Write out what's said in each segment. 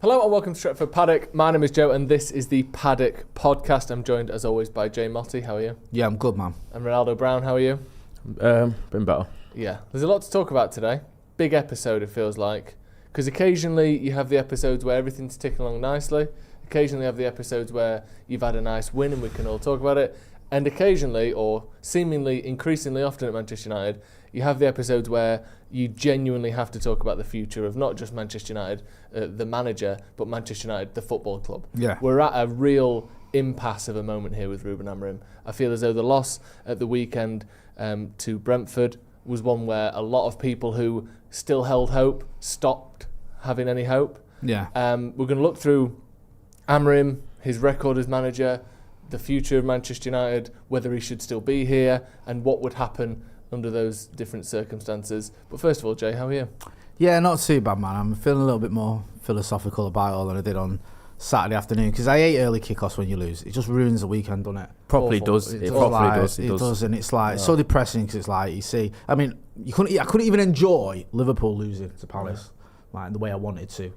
Hello and welcome to Stretford Paddock. My name is Joe and this is the Paddock podcast. I'm joined as always by Jay Motti. How are you? Yeah, I'm good, man. And Ronaldo Brown, how are you? Been better. Yeah, there's a lot to talk about today. Big episode, it feels like. Because occasionally you have the episodes where everything's ticking along nicely. Occasionally you have the episodes where you've had a nice win and we can all talk about it. And occasionally, or seemingly increasingly often at Manchester United, you have the episodes where you genuinely have to talk about the future of not just Manchester United, the manager, but Manchester United, the football club. Yeah. We're at a real impasse of a moment here with Ruben Amorim. I feel as though the loss at the weekend to Brentford was one where a lot of people who still held hope stopped having any hope. Yeah. We're going to look through Amorim, his record as manager, the future of Manchester United, whether he should still be here, and what would happen under those different circumstances. But first of all, Jay, how are you? Yeah, not too bad, man. I'm feeling a little bit more philosophical about it all than I did on Saturday afternoon, because I hate early kickoffs when you lose. It just ruins the weekend, doesn't it? Probably Awful. does. It It does, probably like, does. It does, and it's like so depressing because it's like you see. I mean, I couldn't even enjoy Liverpool losing to Palace like the way I wanted to.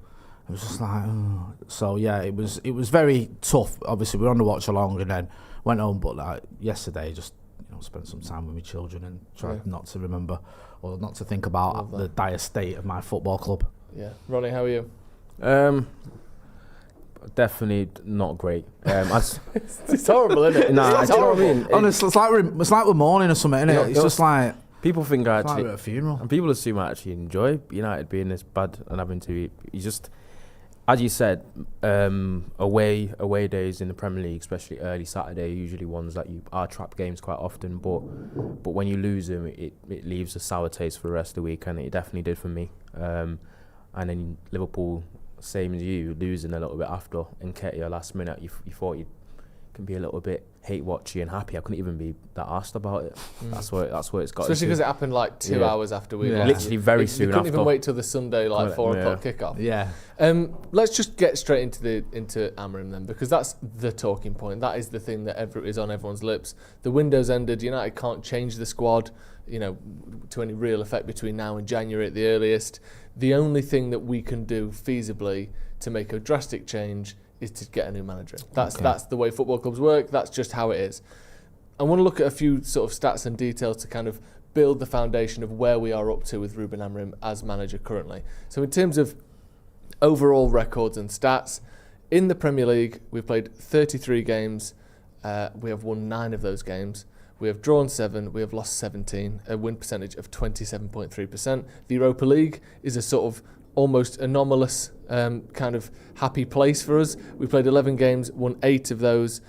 It was just like, oh. So yeah, it was very tough. Obviously, we were on the watch along and then went home. But like yesterday, just spent some time with my children and tried not to remember or not to think about the dire state of my football club. Yeah, Ronnie, how are you? Definitely not great. It's horrible, isn't it? Nah, It's do you know what I horrible. mean? Honestly, it's like we're mourning or something, isn't it? It's just like People think I it's like actually, we're at a funeral. and people assume I actually enjoy United being this bad and having to. You just, as you said, away days in the Premier League, especially early Saturday, are usually ones that are trap games quite often. But when you lose them, it leaves a sour taste for the rest of the week, and it definitely did for me. And then Liverpool, same as you, losing a little bit after Nketiah last minute. You thought you can be a little bit hate-watchy and happy. I couldn't even be that arsed about it. That's where it's got. Especially because it happened like 2 hours after we lost. Literally very soon They couldn't after. even wait till the Sunday, like 4 o'clock kickoff. Yeah. Let's just get straight into Amorim then, because that's the talking point. That is the thing that is on everyone's lips. The window's ended. United can't change the squad, to any real effect between now and January at the earliest. The only thing that we can do feasibly to make a drastic change is to get a new manager. That's the way football clubs work. That's just how it is. I want to look at a few sort of stats and details to kind of build the foundation of where we are up to with Ruben Amorim as manager currently. So in terms of overall records and stats, in the Premier League, we've played 33 games. We have won 9 of those games. We have drawn 7. We have lost 17. A win percentage of 27.3%. The Europa League is a sort of almost anomalous kind of happy place for us. We played 11 games, won 8 of those,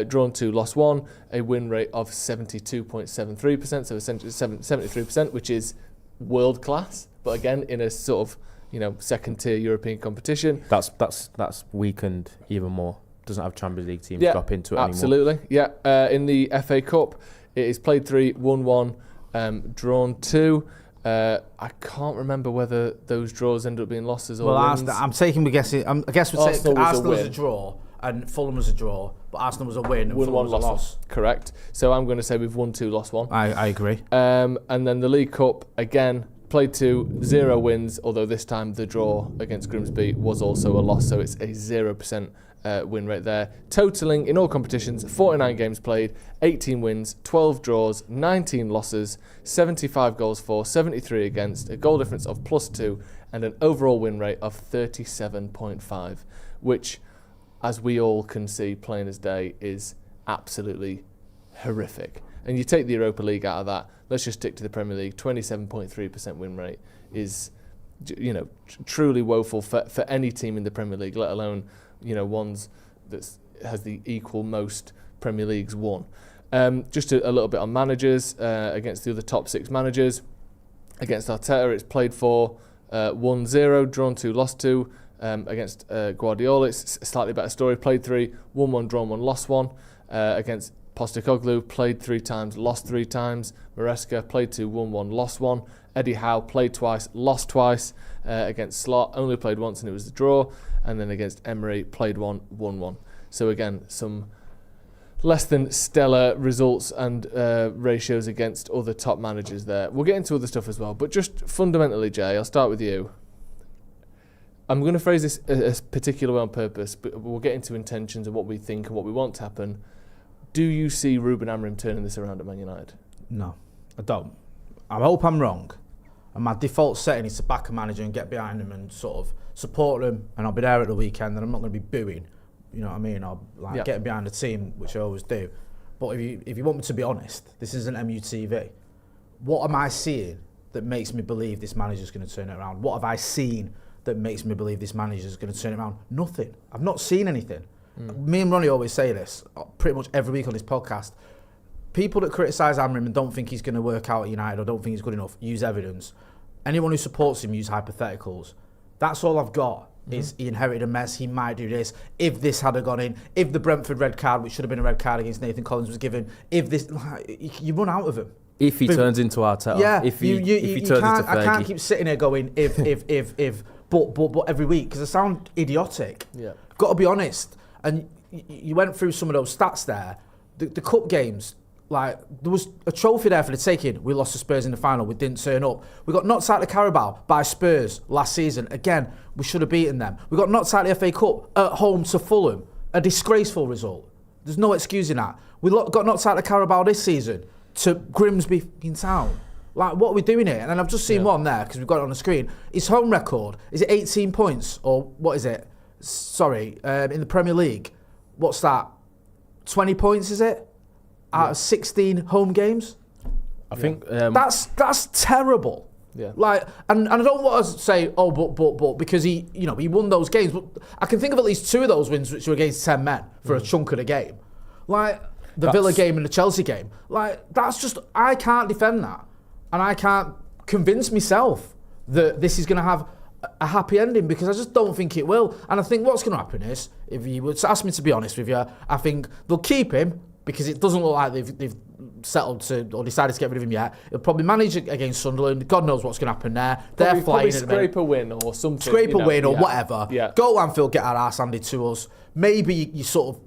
drawn 2, lost 1, a win rate of 72.73%, so essentially 73%, which is world class. But again, in a sort of second tier European competition. That's weakened even more. Doesn't have Champions League teams drop into it absolutely. anymore. Yeah, in the FA Cup, it is played 3, won 1, drawn 2. I can't remember whether those draws ended up being losses or wins. I'm taking a guess. I guess we'd say Arsenal was a draw and Fulham was a draw, but Arsenal was a win and won Fulham was a loss. Correct. So I'm going to say we've won 2, lost 1. I agree. And then the League Cup, again, played 2, 0 wins, although this time the draw against Grimsby was also a loss, so it's a 0% win rate there. Totaling in all competitions, 49 games played, 18 wins, 12 draws, 19 losses, 75 goals for, 73 against, a goal difference of +2, and an overall win rate of 37.5, which, as we all can see plain as day, is absolutely horrific. And you take the Europa League out of that, let's just stick to the Premier League. 27.3% win rate is, truly woeful for any team in the Premier League, let alone ones that has the equal most Premier Leagues won. Just a little bit on managers against the other top 6 managers. Against Arteta, it's played 4, 1-0, drawn 2, lost 2. Against Guardiola, it's a slightly better story. Played 3, won 1, drawn 1, lost 1. Against Postecoglou, played 3 times, lost 3 times. Maresca, played 2, won 1, lost 1. Eddie Howe, played twice, lost twice. Against Slot, only played once and it was a draw. And then against Emery, played 1, won 1. So again, some less than stellar results and ratios against other top managers there. We'll get into other stuff as well. But just fundamentally, Jay, I'll start with you. I'm going to phrase this a particular way on purpose, but we'll get into intentions and what we think and what we want to happen. Do you see Ruben Amorim turning this around at Man United? No, I don't. I hope I'm wrong. And my default setting is to back a manager and get behind him and sort of support him. And I'll be there at the weekend, and I'm not going to be booing. You know what I mean? I'll getting behind the team, which I always do. But if you want me to be honest, this isn't MUTV. What am I seeing that makes me believe this manager's going to turn it around? What have I seen that makes me believe this manager's going to turn it around? Nothing. I've not seen anything. Me and Ronnie always say this pretty much every week on this podcast. People that criticise Amorim and don't think he's going to work out at United or don't think he's good enough, use evidence. Anyone who supports him, use hypotheticals. That's all I've got. Is he inherited a mess, he might do this, if this had gone in, if the Brentford red card, which should have been a red card against Nathan Collins, was given, if this, you run out of him. If he turns into Arteta, yeah, if he turns into Fergie. I can't keep sitting here going, if, but every week, because I sound idiotic. Yeah. Got to be honest. And you went through some of those stats there. The cup games, like, there was a trophy there for the taking. We lost to Spurs in the final. We didn't turn up. We got knocked out of the Carabao by Spurs last season. Again, we should have beaten them. We got knocked out of the FA Cup at home to Fulham. A disgraceful result. There's no excusing that. We got knocked out of the Carabao this season to Grimsby in town. Like, what are we doing here? And then I've just seen one there, because we've got it on the screen. His home record, is it 18 points? Or what is it? Sorry, in the Premier League. What's that? 20 points, is it? Out of 16 home games. I think that's terrible. Yeah. Like, and I don't want to say, but because he won those games. But I can think of at least two of those wins which were against 10 men for a chunk of the game. Like the Villa game and the Chelsea game. Like, that's just, I can't defend that, and I can't convince myself that this is going to have a happy ending, because I just don't think it will. And I think what's going to happen is, if you would ask me to be honest with you, I think they'll keep him, because it doesn't look like they've settled to or decided to get rid of him yet. He'll probably manage against Sunderland. God knows what's going to happen there. They're flying at the minute. Scrape a win or something. Scrape a win or whatever. Yeah. Go to Anfield, get our arse handed to us. Maybe you sort of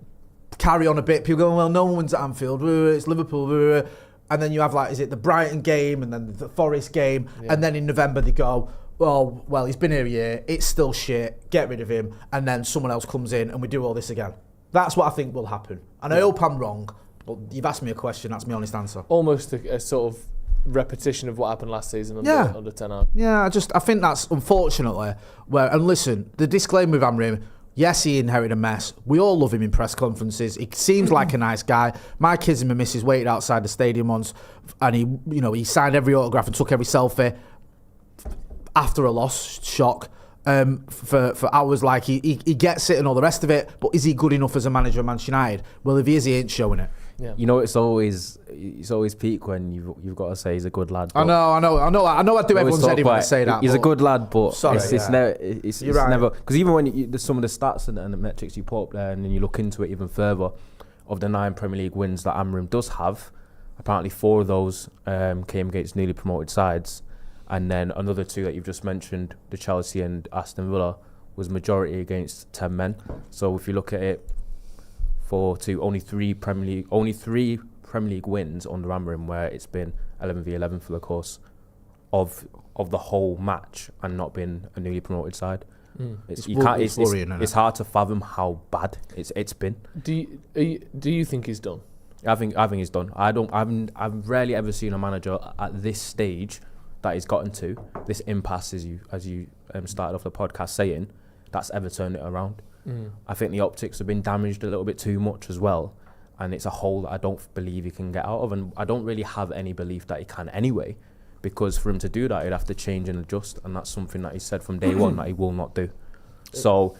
carry on a bit. People go, well, no one wins at Anfield. It's Liverpool. And then you have, like, is it the Brighton game and then the Forest game? Yeah. And then in November they go, well, he's been here a year. It's still shit. Get rid of him. And then someone else comes in and we do all this again. That's what I think will happen. And I hope I'm wrong. But you've asked me a question, that's my honest answer. Almost a sort of repetition of what happened last season under Ten Hag. Yeah, I think that's unfortunately where, and listen, the disclaimer with Amorim, yes, he inherited a mess. We all love him in press conferences. He seems like a nice guy. My kids and my missus waited outside the stadium once, and he signed every autograph and took every selfie after a loss. Shock. For hours, like he gets it and all the rest of it, but is he good enough as a manager of Manchester United? Well, if he is, he ain't showing it. Yeah. You know, it's always peak when you've got to say he's a good lad. I know. I do everyone's head when I say that. He's a good lad, but sorry, it's right. never, because even when some of the stats and the metrics you put up there, and then you look into it even further, of the 9 Premier League wins that Amorim does have, apparently 4 of those came against newly promoted sides. And then another 2 that you've just mentioned, the Chelsea and Aston Villa, was majority against 10 men. So if you look at it, only 3 Premier League wins under Amorim, where it's been 11v11 for the course of the whole match, and not been a newly promoted side. It's hard to fathom how bad it's been. Do you think he's done? I think he's done. I've rarely ever seen a manager at this stage that he's gotten to, this impasse, as you started off the podcast saying, that's ever turned it around. I think the optics have been damaged a little bit too much as well, and it's a hole that I don't believe he can get out of, and I don't really have any belief that he can anyway, because for him to do that, he'd have to change and adjust, and that's something that he said from day one that he will not do. So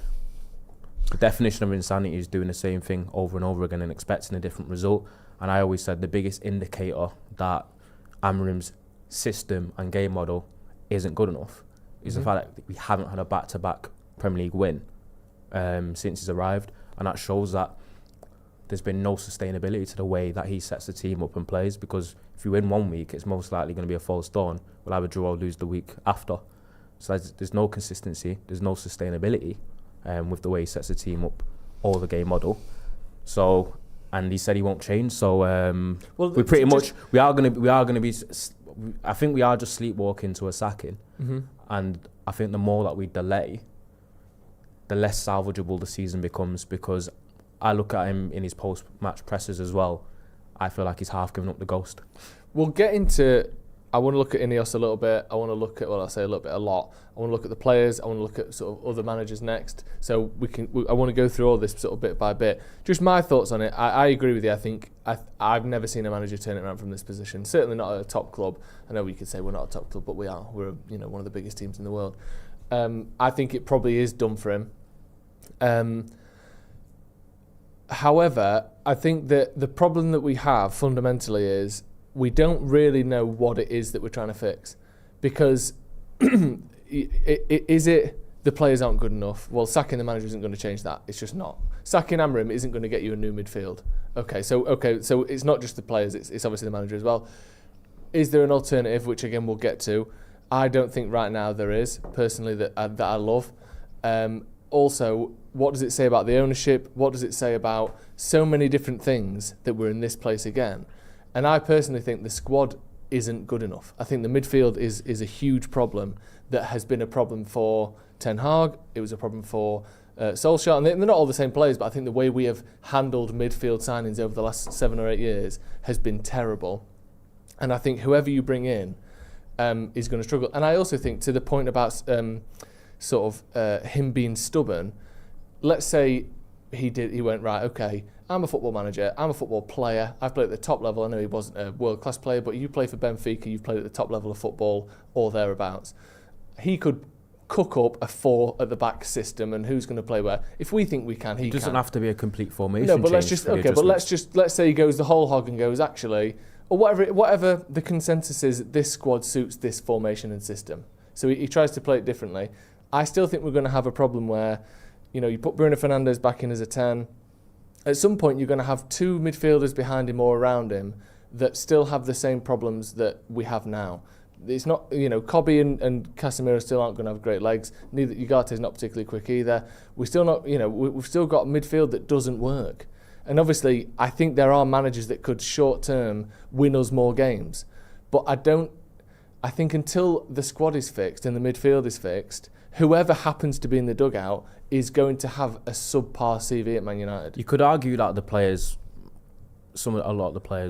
the definition of insanity is doing the same thing over and over again and expecting a different result. And I always said the biggest indicator that Amorim's system and game model isn't good enough is the fact that we haven't had a back-to-back Premier League win since he's arrived, and that shows that there's been no sustainability to the way that he sets the team up and plays, because if you win one week, it's most likely going to be a false dawn. We'll either draw or lose the week after. So there's no consistency, there's no sustainability with the way he sets the team up or the game model. So, and he said he won't change. So we are going to be. I think we are just sleepwalking to a sacking, and I think the more that we delay, the less salvageable the season becomes, because I look at him in his post-match presses as well. I feel like he's half given up the ghost. We'll get into... I want to look at Ineos a little bit. I want to look at, well, I say a little bit, a lot. I want to look at the players. I want to look at sort of other managers next. So I want to go through all this sort of bit by bit. Just my thoughts on it. I agree with you. I think I've never seen a manager turn it around from this position. Certainly not at a top club. I know we could say we're not a top club, but we are. We're one of the biggest teams in the world. I think it probably is done for him. However, I think that the problem that we have fundamentally is we don't really know what it is that we're trying to fix, because is it the players aren't good enough? Well, sacking the manager isn't going to change that. It's just not. Sacking Amorim isn't going to get you a new midfield. Okay, so it's not just the players. It's obviously the manager as well. Is there an alternative, which again we'll get to? I don't think right now there is, personally, that I love. Also, what does it say about the ownership? What does it say about so many different things that we're in this place again? And I personally think the squad isn't good enough. I think the midfield is a huge problem that has been a problem for Ten Hag. It was a problem for Solskjaer. And they're not all the same players, but I think the way we have handled midfield signings over the last 7 or 8 years has been terrible. And I think whoever you bring in is going to struggle. And I also think, to the point about him being stubborn, let's say he went, right, okay, I'm a football manager, I'm a football player, I've played at the top level. I know he wasn't a world-class player, but you play for Benfica, you've played at the top level of football or thereabouts. He could cook up a 4 at the back system, and who's going to play where. If we think we can, he can. It doesn't have to be a complete formation. No, but let's say he goes the whole hog and goes, actually, or whatever the consensus is, this squad suits this formation and system. So he tries to play it differently. I still think we're going to have a problem where, you put Bruno Fernandes back in as a 10. At some point, you're going to have 2 midfielders behind him or around him that still have the same problems that we have now. It's not, Kobe and Casemiro still aren't going to have great legs. Neither Ugarte's not particularly quick either. We're still not, we've still got midfield that doesn't work. And obviously, I think there are managers that could short-term win us more games. But I think until the squad is fixed and the midfield is fixed, whoever happens to be in the dugout is going to have a subpar CV at Man United. You could argue that a lot of the players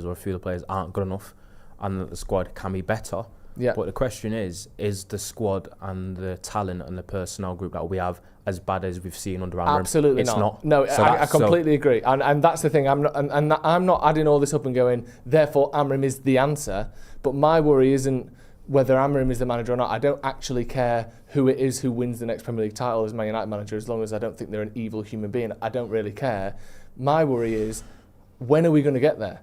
or a few of the players aren't good enough, and that the squad can be better. Yeah. But the question is the squad and the talent and the personnel group that we have as bad as we've seen under Amorim? Absolutely it's not. No, so I completely agree. And that's the thing. I'm not adding all this up and going, therefore Amorim is the answer. But my worry isn't whether Amorim is the manager or not. I don't actually care who it is who wins the next Premier League title as Man United manager, as long as I don't think they're an evil human being. I don't really care. My worry is, when are we going to get there?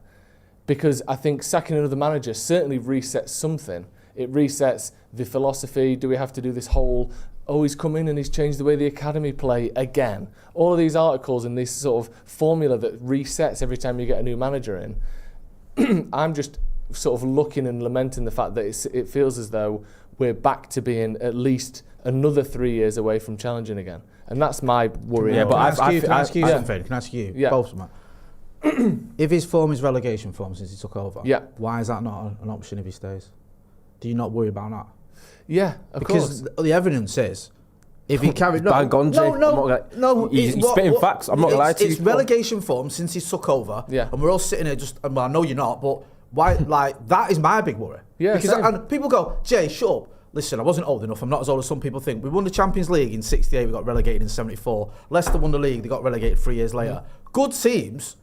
Because I think sacking another manager certainly resets something. It resets the philosophy. Do we have to do this whole, he's come in and he's changed the way the academy play again? All of these articles and this sort of formula that resets every time you get a new manager in. I'm just sort of looking and lamenting the fact that it feels as though we're back to being at least another 3 years away from challenging again. And that's my worry. Yeah, but can I ask you something? Can I ask you? Yeah. Both of them. If his form is relegation form since he took over, why is that not an option if he stays? Do you not worry about that? Yeah, of course. Because the evidence is, if he carried no, he's spitting facts. I'm not going to lie to you. It's relegation form since he took over, and we're all sitting here well, I know you're not, but why? That is my big worry. Yeah, because and people go, Jay, shut up. Listen, I wasn't old enough. I'm not as old as some people think. We won the Champions League in '68. We got relegated in '74. Leicester won the league. They got relegated 3 years later. Good teams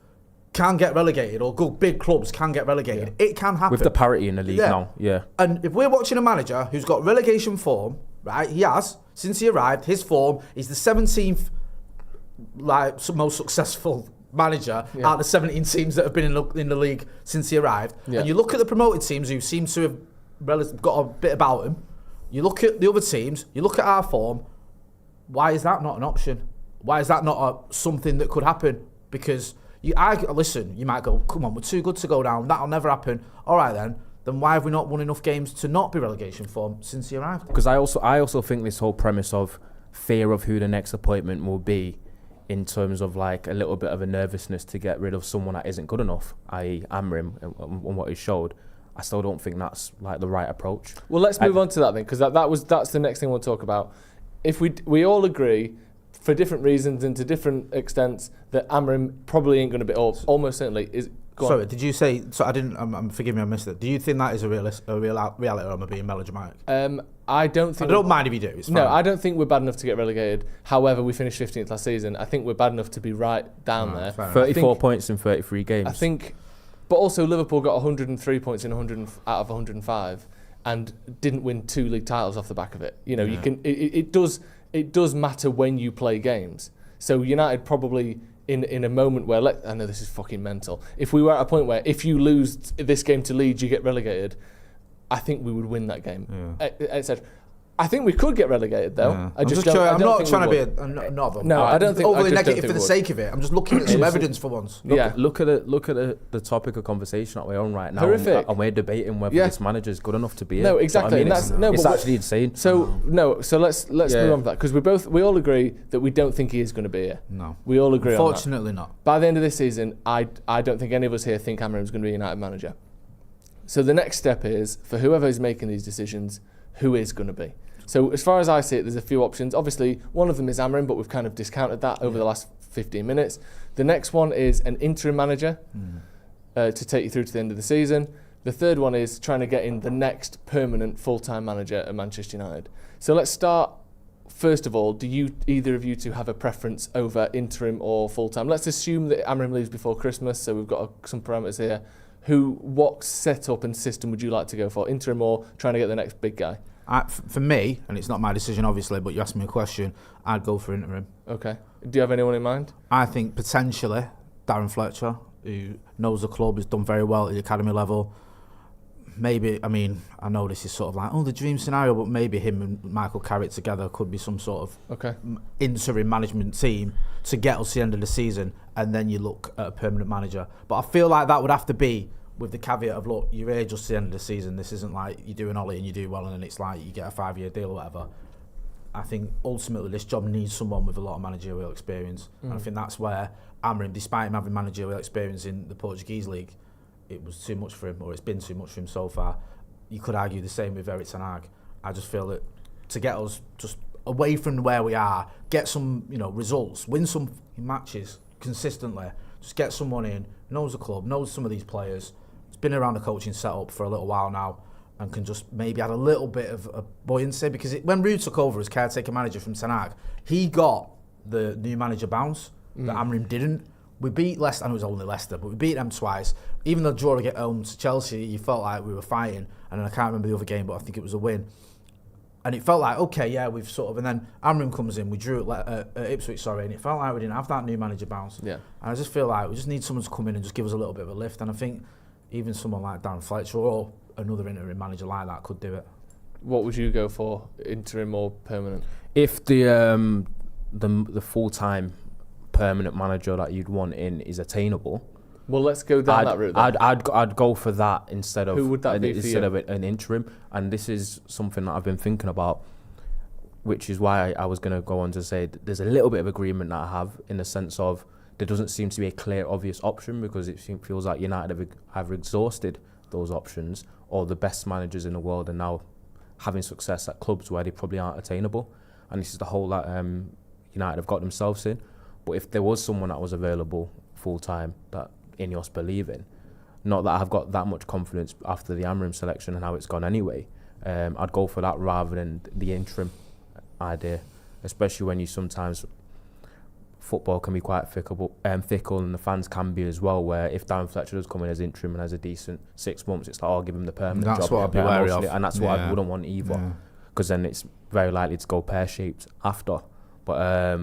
can get relegated, or good big clubs can get relegated. It can happen with the parity in the league now. Yeah. And if we're watching a manager who's got relegation form, right? He has since he arrived. His form is the 17th, most successful manager out of the 17 teams that have been in the league since he arrived. And you look at the promoted teams who seem to have got a bit about them. You look at the other teams. You look at our form. Why is that not an option? Why is that not something that could happen? Because listen, you might go, come on, we're too good to go down. That'll never happen. All right then why have we not won enough games to not be relegation form since he arrived? Because I also think this whole premise of fear of who the next appointment will be, in terms of a little bit of a nervousness to get rid of someone that isn't good enough, i.e. Amorim, on what he showed, I still don't think that's the right approach. Well, let's move on to that then, because that's the next thing we'll talk about. If we all agree, for different reasons and to different extents, that Amorim probably ain't going to be, or almost certainly is. Sorry, did you say? So I didn't. Forgive me, I missed it. Do you think that is a reality, or am I being melodramatic? I don't think. I don't mind if you do. It's fine. No, I don't think we're bad enough to get relegated. However, we finished 15th last season. I think we're bad enough to be right down there. 34 points in 33 games. I think, but also Liverpool got 103 points in 100 out of 105, and didn't win 2 league titles off the back of it. You know, you can. It does matter when you play games. So United probably. In a moment where, I know this is fucking mental, if we were at a point where if you lose this game to Leeds, you get relegated, I think we would win that game. Yeah. I think we could get relegated though. Yeah. I'm not trying to be a no, I don't think overly negative for the sake of it. I'm just looking at some evidence for once. Look at the topic of conversation that we're on right now. Horrific. And we're debating whether this manager is good enough to be. No, exactly. You know what I mean? It's actually insane. So let's move on to that, because we all agree that we don't think he is going to be here. No, we all agree. Unfortunately, not. By the end of this season, I don't think any of us here think Amorim's going to be a United manager. So the next step is for whoever is making these decisions, who is going to be. So as far as I see it, there's a few options. Obviously, one of them is Amorim, but we've kind of discounted that over the last 15 minutes. The next one is an interim manager to take you through to the end of the season. The third one is trying to get in the next permanent full-time manager at Manchester United. So let's start, first of all, do you either of you two have a preference over interim or full-time? Let's assume that Amorim leaves before Christmas, so we've got some parameters here. What setup and system would you like to go for, interim or trying to get the next big guy? For me, and it's not my decision obviously, but you asked me a question, I'd go for interim. Okay. Do you have anyone in mind? I think potentially Darren Fletcher, who knows the club, has done very well at the academy level. Maybe, I mean, I know this is sort of like, the dream scenario, but maybe him and Michael Carrick together could be some sort of interim management team to get us to the end of the season, and then you look at a permanent manager. But I feel like that would have to be with the caveat of, look, you're here just to the end of the season. This isn't like you do an Ollie and you do well and then it's like you get a 5-year deal or whatever. I think ultimately this job needs someone with a lot of managerial experience. And I think that's where Amorim, despite him having managerial experience in the Portuguese league, it was too much for him, or it's been too much for him so far. You could argue the same with Erik ten Hag. I just feel that to get us just away from where we are, get some results, win some matches consistently, just get someone in, knows the club, knows some of these players, been around the coaching setup for a little while now, and can just maybe add a little bit of a buoyancy, because when Ruud took over as caretaker manager from Ten Hag, he got the new manager bounce that Amorim didn't. We beat Leicester, I know it was only Leicester, but we beat them twice. Even though draw at home to Chelsea, you felt like we were fighting, and I can't remember the other game, but I think it was a win. And it felt like, okay, yeah, we've sort of, and then Amorim comes in, we drew at Ipswich, and it felt like we didn't have that new manager bounce. Yeah. And I just feel like we just need someone to come in and just give us a little bit of a lift, and I think even someone like Darren Fletcher or another interim manager like that could do it. What would you go for, interim or permanent? If the full-time permanent manager that you'd want in is attainable, well, let's go down that route then. I'd go for that instead of who would that be instead of an interim. And this is something that I've been thinking about, which is why I was going to go on to say that there's a little bit of agreement that I have, in the sense of there doesn't seem to be a clear, obvious option, because it feels like United have either exhausted those options, or the best managers in the world are now having success at clubs where they probably aren't attainable. And this is the hole that United have got themselves in. But if there was someone that was available full-time that Ineos believe in, not that I've got that much confidence after the Amorim selection and how it's gone anyway, I'd go for that rather than the interim idea, especially when you sometimes... Football can be quite fickle, and the fans can be as well, where if Darren Fletcher does come in as interim and has a decent 6 months, it's like, I'll give him the permanent job. That's what I'd be wary of. And that's what I wouldn't want either, because then it's very likely to go pear-shaped after. But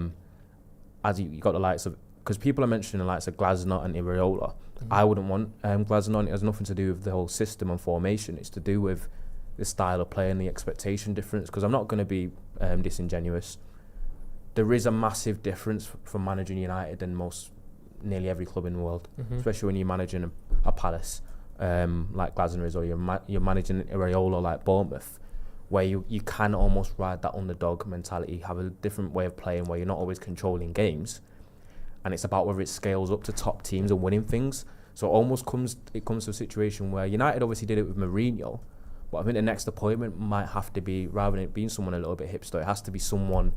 as you got the likes of... Because people are mentioning the likes of Glasner and Iraola. I wouldn't want Glasner. It has nothing to do with the whole system and formation. It's to do with the style of play and the expectation difference, because I'm not going to be disingenuous. There is a massive difference from managing United than nearly every club in the world, especially when you're managing a Palace like Glasner is, or you're managing Iraola like Bournemouth, where you can almost ride that underdog mentality, have a different way of playing where you're not always controlling games, and it's about whether it scales up to top teams and winning things. So it comes to a situation where United obviously did it with Mourinho, but I think the next appointment might have to be, rather than it being someone a little bit hipster, it has to be someone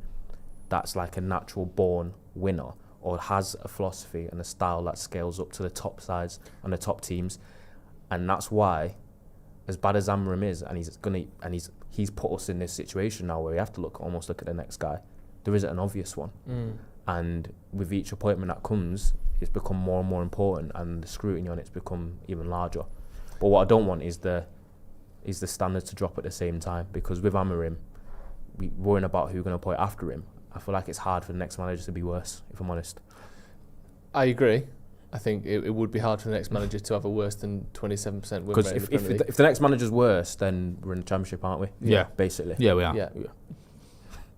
that's like a natural born winner or has a philosophy and a style that scales up to the top sides and the top teams. And that's why, as bad as Amorim is, and he's put us in this situation now where we have to look at the next guy. There isn't an obvious one. And with each appointment that comes, it's become more and more important, and the scrutiny on it's become even larger. But what I don't want is the standards to drop at the same time, because with Amorim, we worrying about who we're going to appoint after him. I feel like it's hard for the next manager to be worse, if I'm honest. I agree. I think it would be hard for the next manager to have a worse than 27% win rate. Because if the next manager's worse, then we're in the Championship, aren't we? Yeah. Basically. Yeah, we are. Yeah.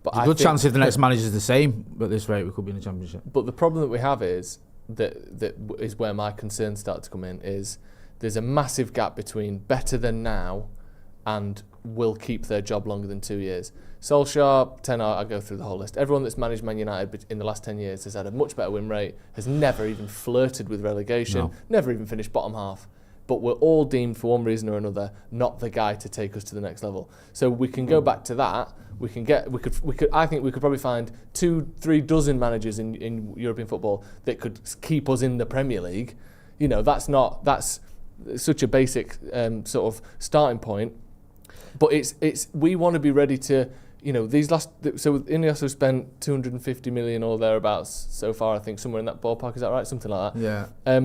But There's a good chance if the next manager's the same at this rate, we could be in the Championship. But the problem that we have is that is where my concerns start to come in, is there's a massive gap between better than now and will keep their job longer than 2 years. Solskjaer, Ten Hag, I'll go through the whole list. Everyone that's managed Man United in the last 10 years has had a much better win rate, has never even flirted with relegation, never even finished bottom half. But we're all deemed, for one reason or another, not the guy to take us to the next level. So we can go back to that. I think we could probably find 2-3 dozen managers in European football that could keep us in the Premier League. You know, that's such a basic sort of starting point. But we want to be ready to, you know, so Ineos have spent 250 million or thereabouts so far, I think, somewhere in that ballpark, is that right? Something like that. Yeah.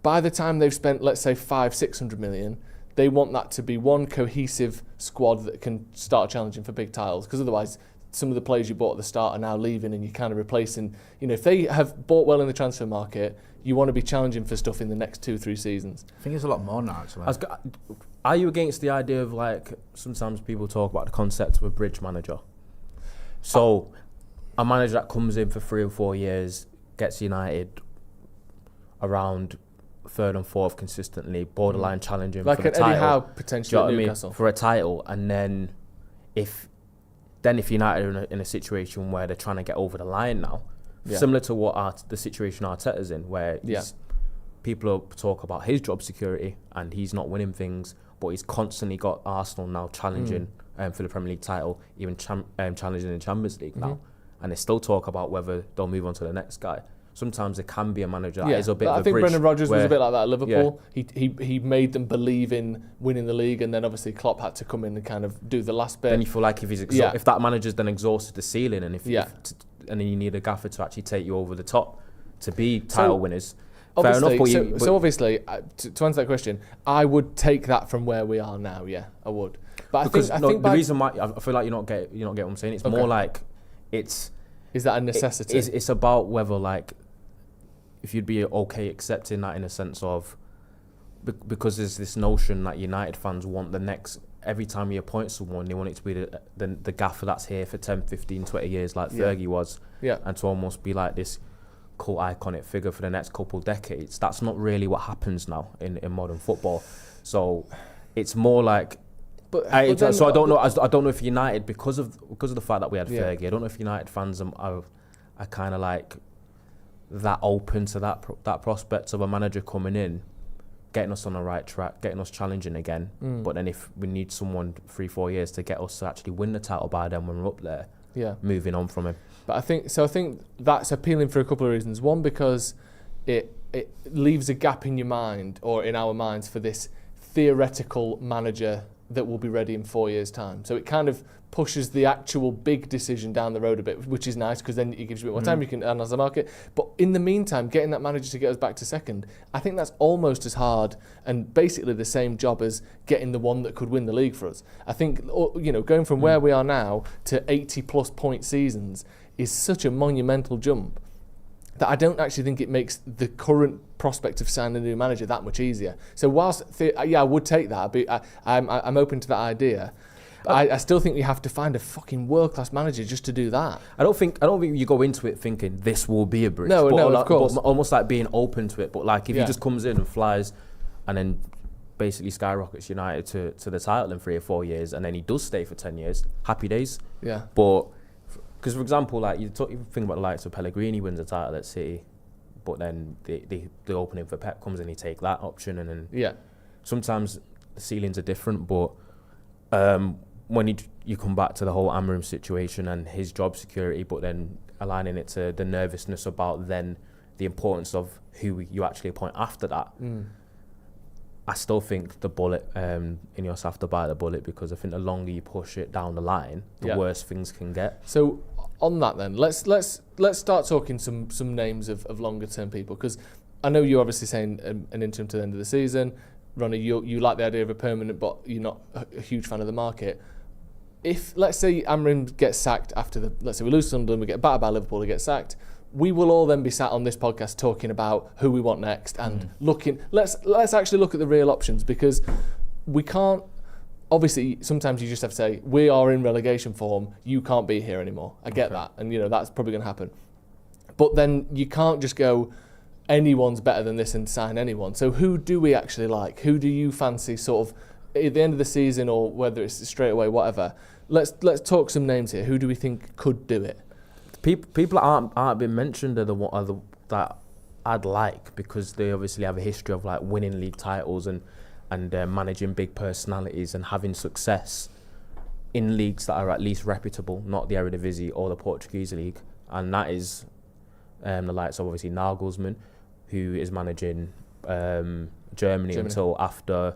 By the time they've spent, let's say, 500-600 million, they want that to be one cohesive squad that can start challenging for big titles, because otherwise some of the players you bought at the start are now leaving and you're kind of replacing. You know, if they have bought well in the transfer market, you want to be challenging for stuff in the next 2-3 seasons. I think there's a lot more now, actually. Are you against the idea of, like, sometimes people talk about the concept of a bridge manager? So a manager that comes in for 3 or 4 years, gets United around 3rd and 4th consistently, borderline challenging like for the an Eddie title. Howe potentially at Newcastle. For a title, and then if United are in a situation where they're trying to get over the line now, similar to what the situation Arteta's in, where people talk about his job security and he's not winning things, but he's constantly got Arsenal now challenging for the Premier League title, even challenging in the Champions League now, and they still talk about whether they'll move on to the next guy. Sometimes it can be a manager that is a bit of a bridge. I think Brendan Rodgers was a bit like that at Liverpool. He made them believe in winning the league, and then obviously Klopp had to come in and kind of do the last bit. Then you feel like if that manager's then exhausted the ceiling, and and then you need a gaffer to actually take you over the top to be title winners. Fair enough. So obviously, to answer that question, I would take that from where we are now. Yeah, I would. But the reason why I feel like you're not getting what I'm saying. It's more like is that a necessity? It's about whether, like, if you'd be okay accepting that, in a sense of, because there's this notion that United fans want the next, every time you appoint someone, they want it to be the gaffer that's here for 10, 15, 20 years, like Fergie was, and to almost be like this cult iconic figure for the next couple of decades. That's not really what happens now in modern football. So it's more like, I don't know if United, because of the fact that we had Fergie, I don't know if United fans are kind of like that open to that prospect of a manager coming in, getting us on the right track, getting us challenging again. But then if we need someone 3-4 years to get us to actually win the title by then when we're up there, moving on from him. But I think that's appealing for a couple of reasons. One, because it leaves a gap in your mind, or in our minds, for this theoretical manager that will be ready in 4 years' time. So it kind of pushes the actual big decision down the road a bit, which is nice, because then it gives you a bit more time, you can analyse the market. But in the meantime, getting that manager to get us back to second, I think that's almost as hard and basically the same job as getting the one that could win the league for us. I think, you know, going from where we are now to 80-plus point seasons is such a monumental jump that I don't actually think it makes the current prospect of signing a new manager that much easier. So whilst, I would take that. I'm open to that idea. I still think you have to find a fucking world-class manager just to do that. I don't think you go into it thinking this will be a bridge. No, of course. But almost like being open to it. But like if he just comes in and flies, and then basically skyrockets United to the title in 3 or 4 years, and then he does stay for 10 years, happy days. Yeah. But because, for example, like you think about the likes of Pellegrini wins a title at City, but then the opening for Pep comes and he take that option, and then sometimes the ceilings are different. But when you come back to the whole Amorim situation and his job security, but then aligning it to the nervousness about then the importance of who you actually appoint after that. I still think the bullet, Ineos have to bite the bullet, because I think the longer you push it down the line, the worse things can get. So on that then, let's start talking some names of longer term people, because I know you're obviously saying an interim to the end of the season. Ronnie, you like the idea of a permanent, but you're not a huge fan of the market. If, let's say, Amorim gets sacked after let's say we lose Sunderland, we get battered by Liverpool, he gets sacked, we will all then be sat on this podcast talking about who we want next and looking. Let's actually look at the real options, because we can't. Obviously, sometimes you just have to say we are in relegation form. You can't be here anymore. I get that, and that's probably going to happen. But then you can't just go, anyone's better than this and sign anyone. So who do we actually like? Who do you fancy, sort of at the end of the season, or whether it's straight away, whatever? Let's talk some names here. Who do we think could do it? People that aren't been mentioned are the that I'd like, because they obviously have a history of like winning league titles and managing big personalities and having success in leagues that are at least reputable, not the Eredivisie or the Portuguese league. And that is the likes of obviously Nagelsmann, who is managing Germany until after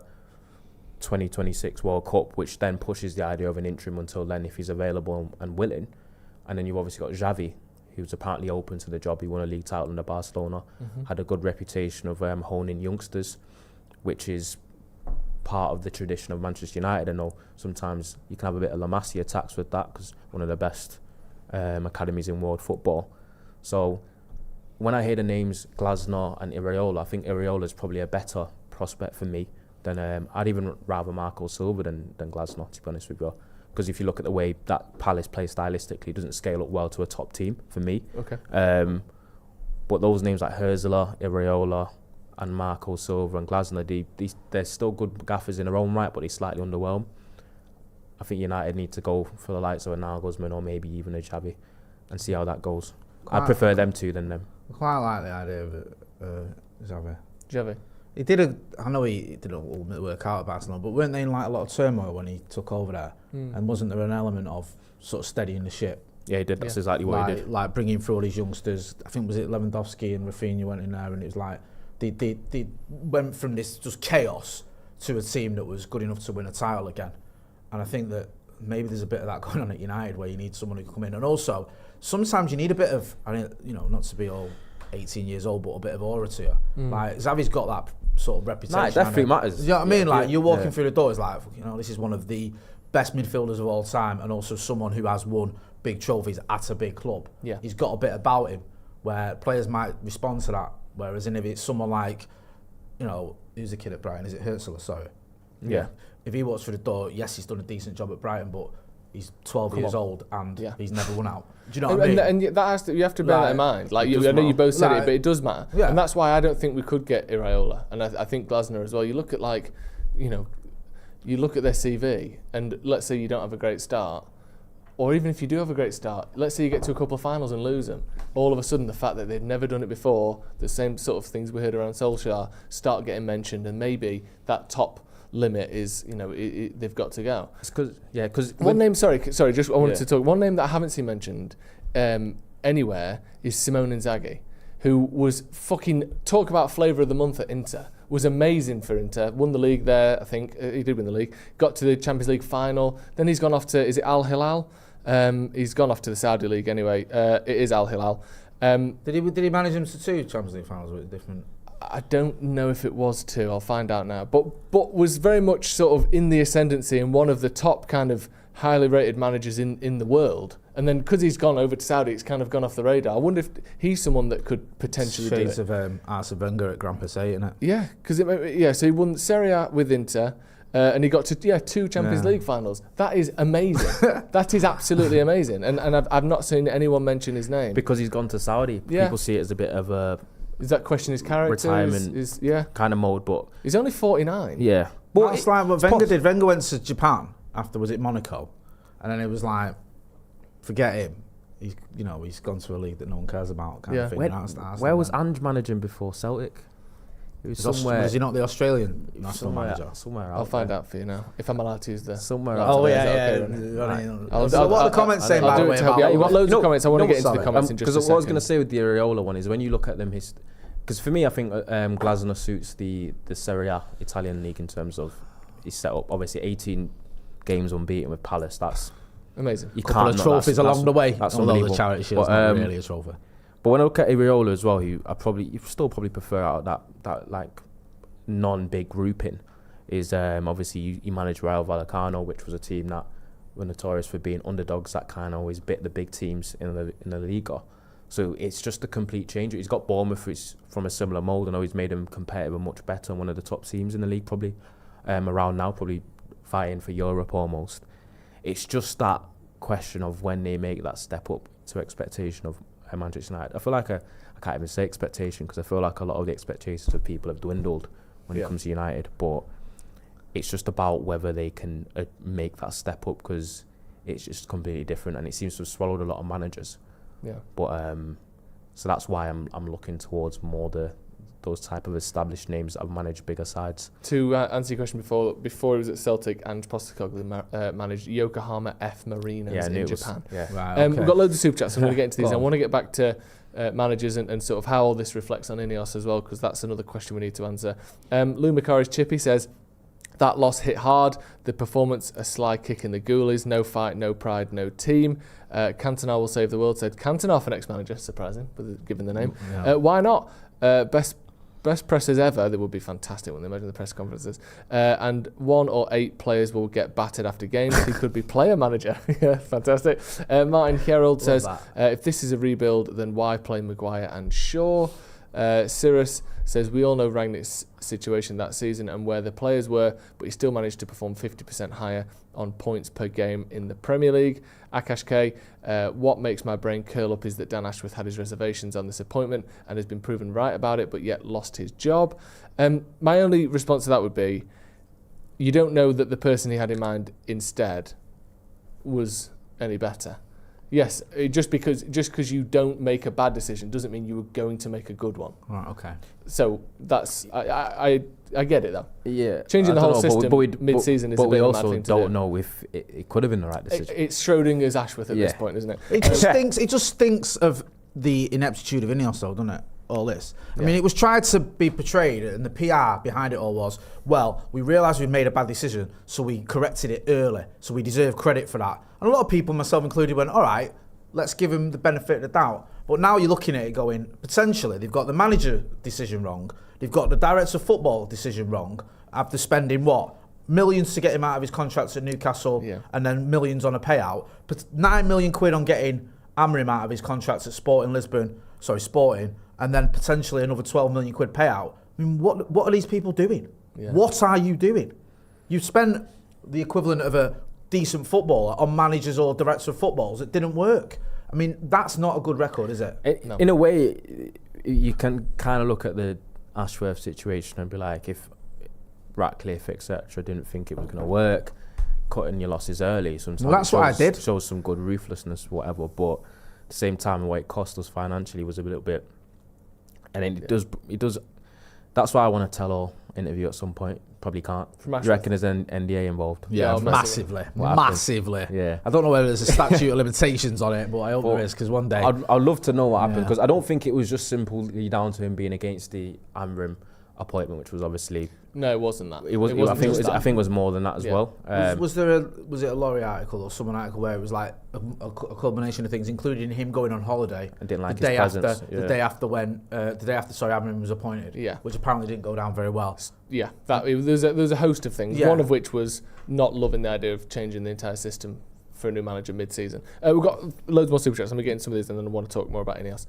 2026 World Cup, which then pushes the idea of an interim until then if he's available and willing. And then you've obviously got Xavi, who's apparently open to the job. He won a league title under Barcelona, had a good reputation of honing youngsters, which is part of the tradition of Manchester United. I know sometimes you can have a bit of La Masia attacks with that, because one of the best academies in world football. So when I hear the names Glasner and Iraola, I think Iraola is probably a better prospect for me than I'd even rather Marco Silva than Glasner, to be honest with you. Because if you look at the way that Palace play stylistically, it doesn't scale up well to a top team for me. Okay. But those names like Herzler, Iraola, and Marco Silva and Glasner, they're still good gaffers in their own right, but they slightly underwhelm. I think United need to go for the likes of a Nagelsmann or maybe even a Xavi and see how that goes. I prefer them two than them. I quite like the idea of Xavi. Xavi. I know he did ultimately work out at Barcelona, but weren't they in like a lot of turmoil when he took over there? And wasn't there an element of sort of steadying the ship? Yeah, he did. That's exactly what he did. Like bringing through all these youngsters. I think was it Lewandowski and Rafinha went in there, and it was like they went from this just chaos to a team that was good enough to win a title again. And I think that maybe there's a bit of that going on at United, where you need someone who can come in, and also sometimes you need a bit of, not to be all 18 years old, but a bit of aura to you. Like Xavi's got that sort of reputation. No, it definitely matters. You know what I mean? Like you're walking through the door, it's like, this is one of the best midfielders of all time, and also someone who has won big trophies at a big club. Yeah. He's got a bit about him where players might respond to that. Whereas if it's someone like, who's the kid at Brighton? Is it Herzler? Sorry. Yeah. If he walks through the door, yes, he's done a decent job at Brighton, but he's 12 years old and he's never won out. Do you know what I mean? And that you have to bear that in mind. Like I know you both said it, but it does matter. Yeah. And that's why I don't think we could get Iraola, and I think Glasner as well. You look at you look at their CV, and let's say you don't have a great start, or even if you do have a great start, let's say you get to a couple of finals and lose them. All of a sudden, the fact that they've never done it before, the same sort of things we heard around Solskjaer, start getting mentioned, and maybe that top limit is, they've got to go. Because one name. Sorry. Just I wanted to talk. One name that I haven't seen mentioned anywhere is Simone Inzaghi, who was talk about flavour of the month at Inter. Was amazing for Inter. Won the league there. I think he did win the league. Got to the Champions League final. Then he's gone off to, is it Al Hilal? He's gone off to the Saudi league anyway. It is Al Hilal. Did he manage them to 2 Champions League finals? Was it different? I don't know if it was 2. I'll find out now. But was very much sort of in the ascendancy and one of the top kind of highly rated managers in the world. And then because he's gone over to Saudi, it's kind of gone off the radar. I wonder if he's someone that could potentially do it. Shades of Arsene Wenger at Grand Passé, isn't it? Yeah, because so he won Serie A with Inter. And he got to 2 Champions League finals. That is amazing. That is absolutely amazing. And I've not seen anyone mention his name. Because he's gone to Saudi. Yeah. People see it as a bit of a... Is that question his character? Retirement kind of mode, but... He's only 49. Yeah. But it's like what Wenger did. Wenger went to Japan after, was it Monaco? And then it was like, forget him. He's gone to a league that no one cares about kind of thing. Where was Ange managing before Celtic? It was somewhere. Is he not the Australian national manager? Somewhere out I'll find out for you now if I'm allowed to use the. Somewhere. Oh yeah, So what are the comments saying by the way about? You've got loads of comments. I want to get into the comments in just a second. Because what I was going to say with the Areola one is when you look at them, because for me I think Glasner suits the Serie A Italian league in terms of his setup. Obviously 18 games unbeaten with Palace. That's amazing. You can't have trophies along the way. That's although unbelievable. The charity shield's not really a trophy. But when I look at Areola as well, you still probably prefer out of that like non-big grouping is obviously you managed Rayo Vallecano, which was a team that were notorious for being underdogs that kind of always bit the big teams in the Liga. So it's just a complete change. He's got Bournemouth, who's from a similar mould, and always made him competitive and much better, and one of the top teams in the league probably around now, probably fighting for Europe almost. It's just that question of when they make that step up to expectation of Manchester United. I feel like I can't even say expectation because I feel like a lot of the expectations of people have dwindled when it comes to United, but it's just about whether they can make that step up because it's just completely different and it seems to have swallowed a lot of managers. Yeah. But so that's why I'm looking towards more those type of established names that have managed bigger sides. To answer your question before he was at Celtic, and Postecoglou managed Yokohama F Marinos in Japan. Right, okay. We've got loads of super chats, so I'm going to get into these. I want to get back to managers and sort of how all this reflects on Ineos as well, because that's another question we need to answer. Lou Macari's Chippy says, that loss hit hard. The performance, a sly kick in the goalies. No fight, no pride, no team. Cantona will save the world, said Cantona for next manager. Surprising, given the name. Yeah. Why not? Best pressers ever. They would be fantastic when they imagine the press conferences. And 1 or 8 players will get battered after games. He could be player manager. Yeah, fantastic. Martin Herold says, if this is a rebuild, then why play Maguire and Shaw? Cyrus says, we all know Rangnick's situation that season and where the players were, but he still managed to perform 50% higher on points per game in the Premier League. Akash K, what makes my brain curl up is that Dan Ashworth had his reservations on this appointment and has been proven right about it, but yet lost his job. My only response to that would be, you don't know that the person he had in mind instead was any better. Yes, just because you don't make a bad decision doesn't mean you were going to make a good one. Right, okay. So that's I get it though. Yeah, changing the whole system mid-season is a bit of a mad thing to do. But we also don't know if it could have been the right decision. It's Schrodinger's Ashworth at this point, isn't it? It just stinks. It just stinks of the ineptitude of Ineos, though, doesn't it? All this. I mean, it was tried to be portrayed, and the PR behind it all was, well, we realised we'd made a bad decision, so we corrected it early, so we deserve credit for that. And a lot of people, myself included, went, all right, let's give him the benefit of the doubt. But now you're looking at it going, potentially, they've got the manager decision wrong, they've got the director of football decision wrong, after spending, millions to get him out of his contracts at Newcastle, and then millions on a payout, but 9 million quid on getting Amorim out of his contracts at Sporting, and then potentially another 12 million quid payout. I mean, what are these people doing? Yeah. What are you doing? You've spent the equivalent of a decent footballer on managers or director of footballs. It didn't work. I mean, that's not a good record, is it? No. In a way, you can kind of look at the Ashworth situation and be like, if Ratcliffe, etc., didn't think it was going to work, cutting your losses early sometimes. Well, that's what I did. Shows some good ruthlessness, whatever. But at the same time, what it cost us financially was a little bit. And then it does. That's why I want to tell all interview at some point. Probably can't. You reckon there's an NDA involved? Yeah, massively. Yeah. I don't know whether there's a statute of limitations on it, but I hope there is, because one day I'd love to know what happened, because I don't think it was just simply down to him being against the Amorim appointment, which was obviously. No, it wasn't that. I think it was more than that as well. Was it a Laurie article or someone article where it was like a culmination of things, including him going on holiday? I didn't like his presence. The day after Amorim was appointed. Yeah. Which apparently didn't go down very well. Yeah, there's a host of things. Yeah. One of which was not loving the idea of changing the entire system for a new manager mid-season. We've got loads more super chats. I'm going to get into some of these and then I want to talk more about Ineos.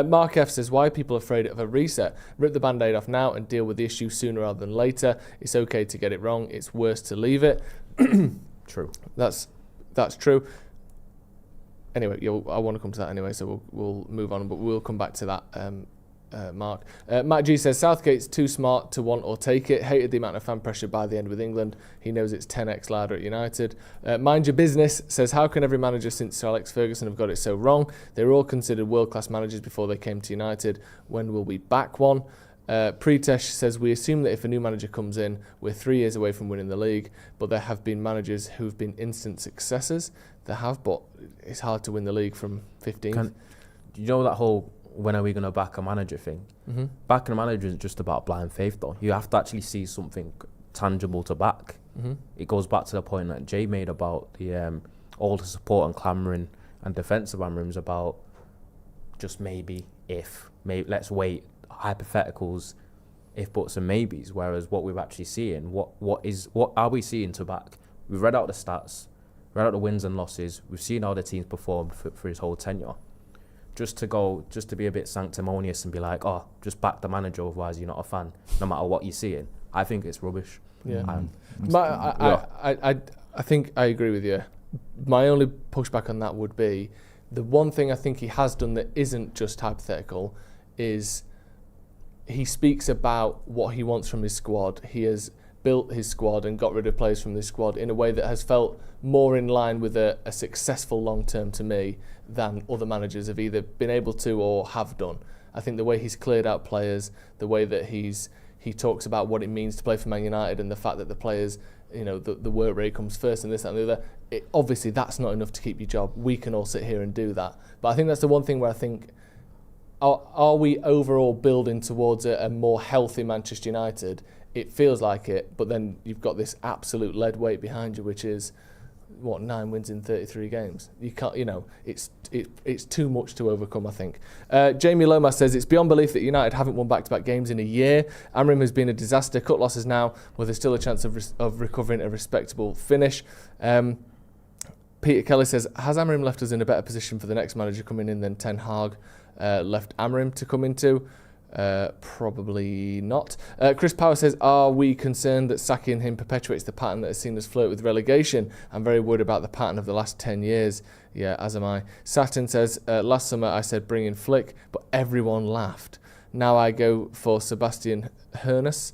Mark F says, why are people afraid of a reset? Rip the band-aid off now and deal with the issue sooner rather than later. It's okay to get it wrong. It's worse to leave it. True. That's true. Anyway, I want to come to that anyway, so we'll move on, but we'll come back to that. Mark. Matt G says, Southgate's too smart to want or take it. Hated the amount of fan pressure by the end with England. He knows it's 10x louder at United. Mind Your Business says, how can every manager since Sir Alex Ferguson have got it so wrong? They were all considered world-class managers before they came to United. When will we back one? Pretesh says, we assume that if a new manager comes in, we're 3 years away from winning the league, but there have been managers who've been instant successes. They have, but it's hard to win the league from 15th. You know that whole when are we going to back a manager thing? Mm-hmm. Backing a manager isn't just about blind faith, though. You have to actually see something tangible to back. Mm-hmm. It goes back to the point that Jay made about the all the support and clamouring and defence of Amorim's about just maybe, if, maybe, let's wait, hypotheticals, if, buts and maybes, whereas what we're actually seeing, what are we seeing to back? We've read out the stats, read out the wins and losses, we've seen how the teams perform for his whole tenure. Just to be a bit sanctimonious and be like, oh, just back the manager, otherwise you're not a fan, no matter what you're seeing. I think it's rubbish. Yeah. I think I agree with you. My only pushback on that would be, the one thing I think he has done that isn't just hypothetical is he speaks about what he wants from his squad. He has built his squad and got rid of players from this squad in a way that has felt more in line with a successful long term to me than other managers have either been able to or have done. I think the way he's cleared out players, the way that he talks about what it means to play for Man United and the fact that the players, you know, the work rate comes first and this, that and the other. Obviously, that's not enough to keep your job. We can all sit here and do that. But I think that's the one thing where I think, are we overall building towards a more healthy Manchester United? It feels like it, but then you've got this absolute lead weight behind you, which is, 9 wins in 33 games. You can't, it's too much to overcome, I think. Jamie Lomas says, it's beyond belief that United haven't won back-to-back games in a year. Amorim has been a disaster, cut losses now, but there's still a chance of recovering a respectable finish. Peter Kelly says, has Amorim left us in a better position for the next manager coming in than Ten Hag left Amorim to come into? Probably not. Chris Power says, are we concerned that sacking him perpetuates the pattern that has seen us flirt with relegation? I'm very worried about the pattern of the last 10 years. Yeah, as am I. Saturn says, last summer I said bring in Flick, but everyone laughed. Now I go for Sebastian Hoeneß.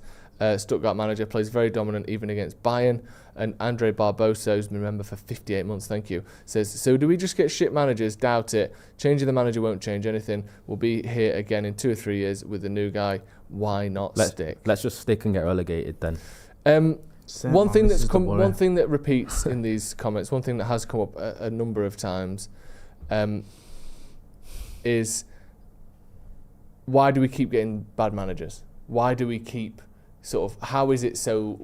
Stuttgart manager, plays very dominant even against Bayern. And Andre Barbosa, who's been a member for 58 months, thank you, says, so do we just get shit managers? Doubt it. Changing the manager won't change anything. We'll be here again in 2 or 3 years with the new guy. Why not stick? Let's just stick and get relegated then. One thing that repeats in these comments, one thing that has come up a number of times, is why do we keep getting bad managers? Why do we keep how is it so,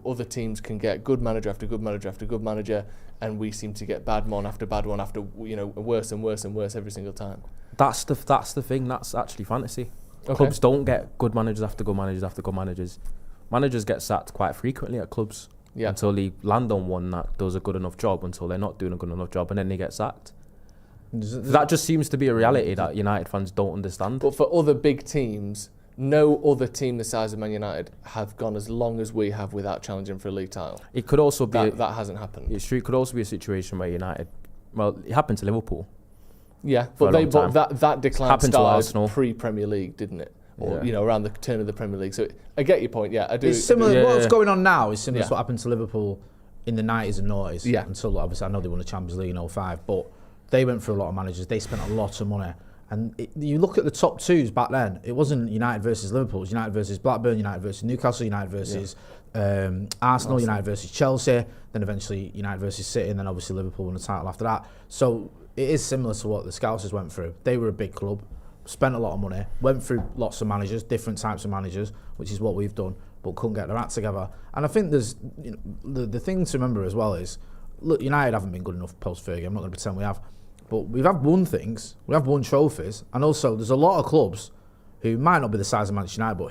other teams can get good manager after good manager after good manager, and we seem to get bad one after bad one after, worse and worse and worse every single time? That's the thing. That's actually fantasy. Okay. Clubs don't get good managers after good managers after good managers. Managers get sacked quite frequently at clubs until they land on one that does a good enough job, until they're not doing a good enough job, and then they get sacked. That just seems to be a reality that United fans don't understand. But for other big teams, no other team the size of Man United have gone as long as we have without challenging for a league title. It could also be that hasn't happened. It's true. It could also be a situation where United, it happened to Liverpool. Yeah, but that decline started pre-Premier League, didn't it? Or around the turn of the Premier League. So I get your point. Yeah, I do. It's similar. What's going on now is similar to what happened to Liverpool in the 90s and 90s. Yeah. Until obviously I know they won the Champions League in 2005, but they went through a lot of managers. They spent a lot of money. And you look at the top twos back then, it wasn't United versus Liverpool, it was United versus Blackburn, United versus Newcastle, United versus Arsenal, United versus Chelsea, then eventually United versus City, and then obviously Liverpool won the title after that. So it is similar to what the Scousers went through. They were a big club, spent a lot of money, went through lots of managers, different types of managers, which is what we've done, but couldn't get their act together. And I think there's, the thing to remember as well is, look, United haven't been good enough post-Fergie, I'm not going to pretend we have. But we've won things, we have won trophies, and also there's a lot of clubs who might not be the size of Manchester United, but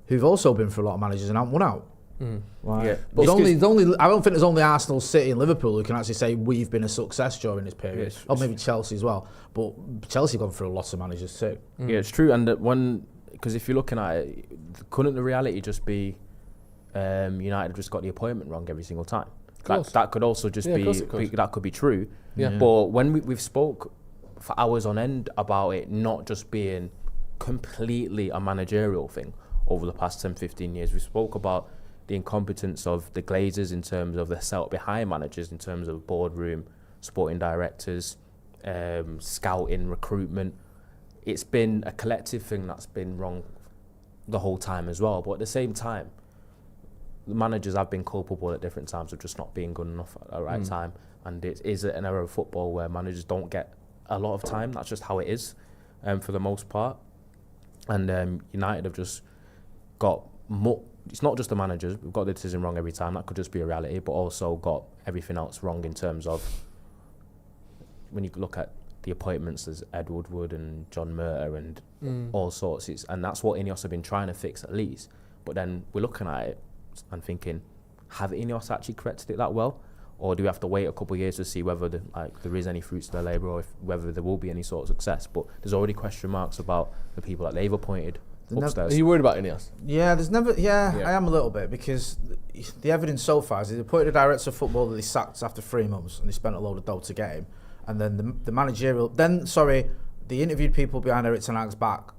who've also been through a lot of managers and haven't won out. I don't think there's only Arsenal, City, and Liverpool who can actually say we've been a success during this period. Or maybe Chelsea as well, but Chelsea have gone through lots of managers too. Yeah, it's true, and because if you're looking at it, couldn't the reality just be United have just got the appointment wrong every single time? That could also just be that could be true. Yeah. But when we've spoke for hours on end about it not just being completely a managerial thing over the past 10-15 years, we spoke about the incompetence of the Glazers in terms of the setup behind managers, in terms of boardroom, sporting directors, scouting, recruitment. It's been a collective thing that's been wrong the whole time as well. But at the same time, the managers have been culpable at different times of just not being good enough at the right time. And it is an era of football where managers don't get a lot of time. That's just how it is, for the most part. And United have just got it's not just the managers. We've got the decision wrong every time. That could just be a reality, but also got everything else wrong in terms of when you look at the appointments. There's Ed Woodward and John Murter and all sorts. And that's what Ineos have been trying to fix at least. But then we're looking at it and thinking, have Ineos actually corrected it that well? Or do we have to wait a couple of years to see whether there is any fruits to their labour, or whether there will be any sort of success? But there's already question marks about the people that they've appointed upstairs. Are you worried about Ineos? Yeah, I am a little bit, because the evidence so far is they appointed a director of football that they sacked after 3 months, and they spent a load of dough to get him. And then they interviewed people behind Erik ten Hag's back.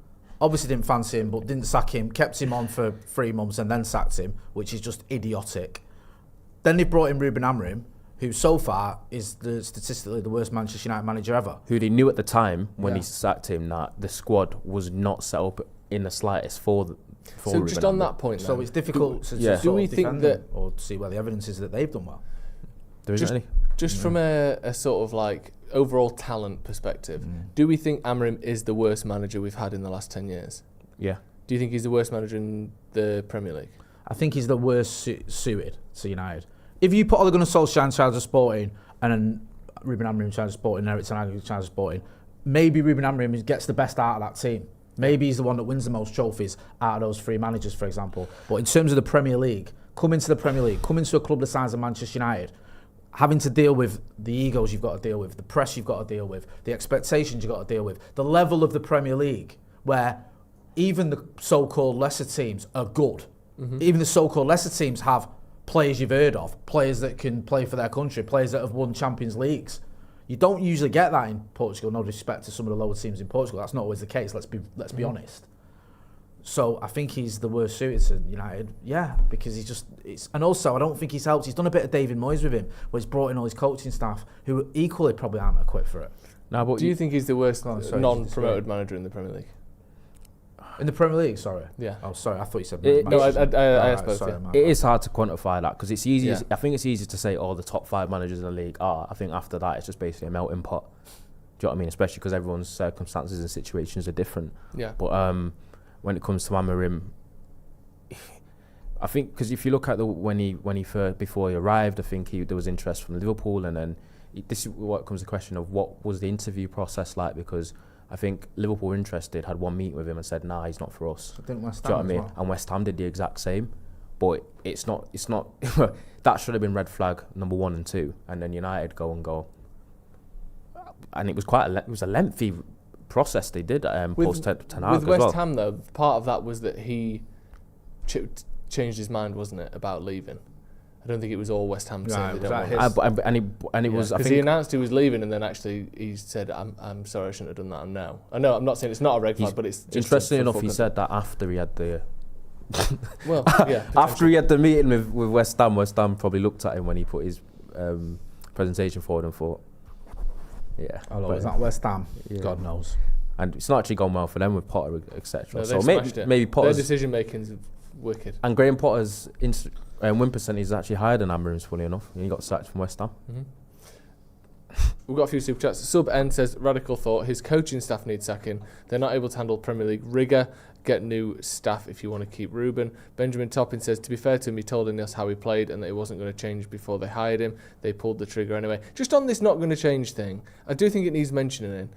Obviously didn't fancy him, but didn't sack him, kept him on for 3 months and then sacked him, which is just idiotic. Then they brought in Ruben Amorim, who so far is statistically the worst Manchester United manager ever. Who they knew at the time when he sacked him that the squad was not set up in the slightest for so Ruben just on Amorim. that point, so it's difficult to do we think that, or to see where the evidence is that they've done well. There isn't any. Just from a sort of like overall talent perspective, do we think Amorim is the worst manager we've had in the last 10 years? Yeah. Do you think he's the worst manager in the Premier League? I think he's the worst suited to United. If you put Ole Gunnar Solskjaer in charge of Sporting and then Ruben Amorim in charge of Sporting and Erik ten Hag in charge of Sporting, maybe Ruben Amorim gets the best out of that team. Maybe he's the one that wins the most trophies out of those 3 managers, for example. But in terms of the Premier League, come into a club the size of Manchester United, having to deal with the egos you've got to deal with, the press you've got to deal with, the expectations you've got to deal with, the level of the Premier League, where even the so-called lesser teams are good. Even the so-called lesser teams have players you've heard of, players that can play for their country, players that have won Champions Leagues. You don't usually get that in Portugal. No disrespect to some of the lower teams in Portugal, that's not always the case. Let's be honest. So I think he's the worst suited to United. Yeah, because and also I don't think he's helped. He's done a bit of David Moyes with him, where he's brought in all his coaching staff who equally probably aren't equipped for it. No, but do you think he's the worst non-promoted manager in the Premier League? In the Premier League, sorry. Yeah. Oh, sorry. I thought you said. No, I asked both. Sorry, Yeah. It is hard to quantify that because it's easy. I think it's easy to say, the top 5 managers in the league are. I think after that, it's just basically a melting pot. Do you know what I mean? Especially because everyone's circumstances and situations are different. Yeah. But when it comes to Amorim, I think because if you look at before he arrived, I think there was interest from Liverpool, and then this is what comes to the question of what was the interview process like, because I think Liverpool were interested, had one meeting with him and said, nah, he's not for us. I think West Do you know Ham what I mean? well. And West Ham did the exact same. But it's not that should have been red flag number 1 and 2. And then United go. And it was a lengthy process they did post Ten Hag as well. With West Ham though, part of that was that he changed his mind, wasn't it, about leaving? I don't think it was all West Ham saying they don't want and it was. I because think he announced he was leaving, and then actually he said, "I'm sorry, I shouldn't have done that." I know, I'm not saying it's not a red flag, but it's just interesting enough. He said that after he had the. After he had the meeting with West Ham probably looked at him when he put his presentation forward and thought, "Yeah." Oh, is that West Ham? Yeah. God knows. And it's not actually gone well for them with Potter, etc. No, so maybe Potter's their decision making's wicked. And Graham Potter's win percentage is actually higher than Amorim's, funny enough. He got sacked from West Ham. We've got a few super chats. Sub N says, radical thought, his coaching staff need sacking. They're not able to handle Premier League rigour. Get new staff if you want to keep Ruben. Benjamin Toppin says, to be fair to him, he told us how he played and that it wasn't going to change before they hired him. They pulled the trigger anyway. Just on this not going to change thing, I do think it needs mentioning.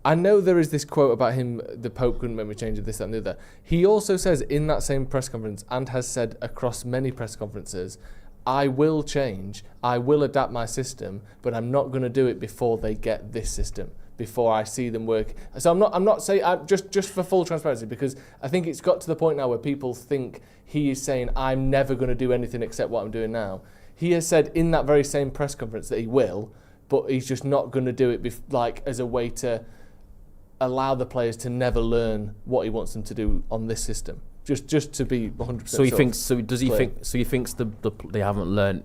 I know there is this quote about him, the Pope couldn't make me change this, that and the other. He also says in that same press conference, and has said across many press conferences, I will change, I will adapt my system, but I'm not going to do it before they get this system, before I see them work. So I'm not saying, just for full transparency, because I think it's got to the point now where people think he is saying, I'm never going to do anything except what I'm doing now. He has said in that very same press conference that he will, but he's just not going to do it as a way to allow the players to never learn what he wants them to do on this system. Just to be 100%. So he thinks. So does he think? So he thinks they haven't learned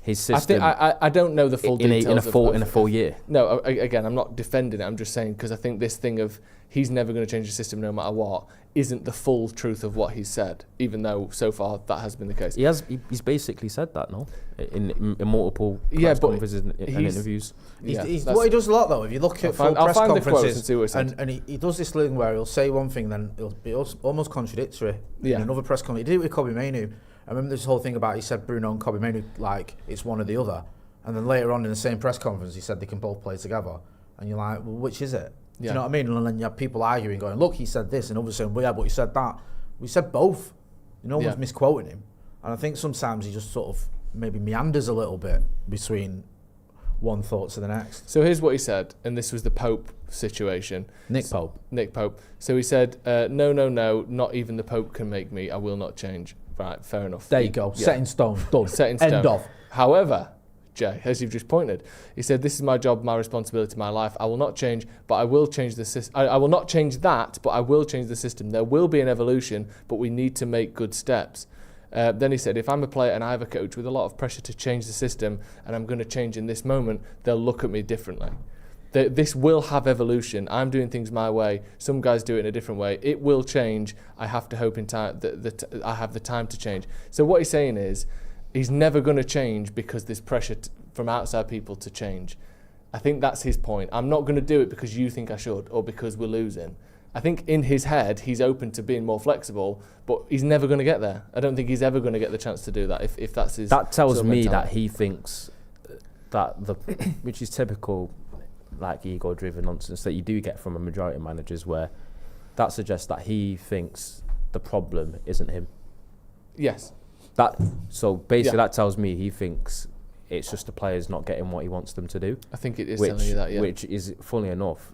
his system. I don't know the full details in a full year. No, again, I'm not defending it. I'm just saying because I think this thing of he's never going to change the system no matter what isn't the full truth of what he's said, even though so far that has been the case. He's basically said that, no? In multiple press conferences and interviews. What he does a lot, though, if you look at full press conferences, and he does this thing where he'll say one thing, then it'll be almost contradictory in another press conference. He did it with Kobbie Mainoo. I remember this whole thing about he said Bruno and Kobbie Mainoo, like, it's one or the other. And then later on in the same press conference, he said they can both play together. And you're like, well, which is it? Do you know what I mean? And then you have people arguing, going, look, he said this, and others saying, well, yeah, but he said that. We said both. No one's misquoting him. And I think sometimes he just sort of maybe meanders a little bit between one thought to the next. So here's what he said, and this was the Pope situation. Nick Pope. So he said, no, not even the Pope can make me. I will not change. Right, fair enough. There you go. Set in stone. Done. Set in stone. End of. However, Jay, as you've just pointed, he said, this is my job, my responsibility, my life. I will not change, but I will change the system. I will not change that, but I will change the system. There will be an evolution, but we need to make good steps. Then he said, if I'm a player and I have a coach with a lot of pressure to change the system and I'm going to change in this moment, they'll look at me differently. This will have evolution. I'm doing things my way. Some guys do it in a different way. It will change. I have to hope in time that I have the time to change. So what he's saying is, he's never going to change because there's pressure from outside people to change. I think that's his point. I'm not going to do it because you think I should or because we're losing. I think in his head, he's open to being more flexible, but he's never going to get there. I don't think he's ever going to get the chance to do that if that's his. That tells me that he thinks that which is typical, like ego-driven nonsense that you do get from a majority of managers, where that suggests that he thinks the problem isn't him. Yes. So basically, that tells me he thinks it's just the players not getting what he wants them to do. I think it is telling you that, yeah. Which is, funnily enough,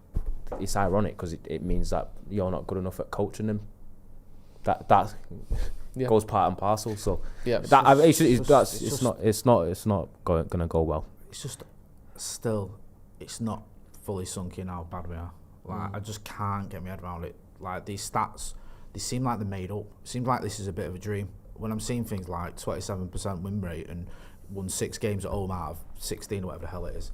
it's ironic because it means that you're not good enough at coaching them. That goes part and parcel. So it's not going to go well. It's just still, it's not fully sunk in how bad we are. Like I just can't get my head around it. Like these stats, they seem like they're made up. It seems like this is a bit of a dream. When I'm seeing things like 27% win rate and won 6 games at home out of 16 or whatever the hell it is,